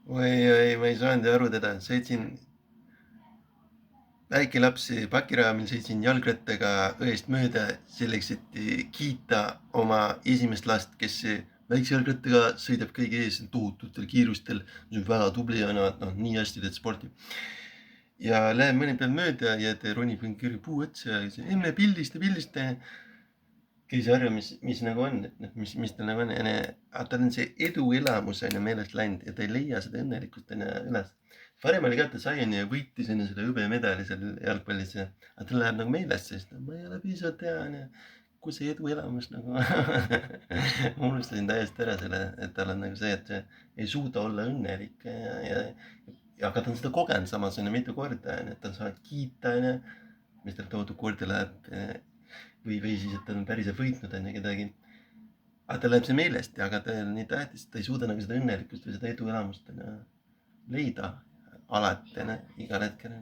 Oi, ma ei saanud aru teda, sõitsin väike laps pakiraamil, sõitsin jalgrattaga õest mööda selleks, et kiita oma esimest last, kes väikse jalgrattaga sõidab kõige ees tohututel kiirustel, mis on väga tubli on, nii hästi teed sporti. Ja läheb mõni päev mööda ja ta ronib mingi puu otsa ja ütles, emme pildista. Küsis harju, mis nagu on, et mis tal nagu on, aga tal on see eduelamus on ju meelest läinud ja ta ei leia seda õnnelikkust üles. Varem oli ka, et ta sai ja võitis enne selle hõbemedali seal jalgpallis, aga tal läheb nagu meelest, sest ma ei ole piisavalt hea, kus see eduelamus nagu ma unustasin täiesti ära selle, et tal on nagu see, et ei suuda olla õnnelik aga ta on seda kogenud samas mitu korda, et ta saab kiita, mis tal toodud korda läheb või siis, et ta on päriselt võitnud kedagi. Aga tal läheb see meelest, aga ta on nii tähtis, et ta ei suuda nagu seda õnnelikkust või seda eduelamust leida alati, igal hetkel.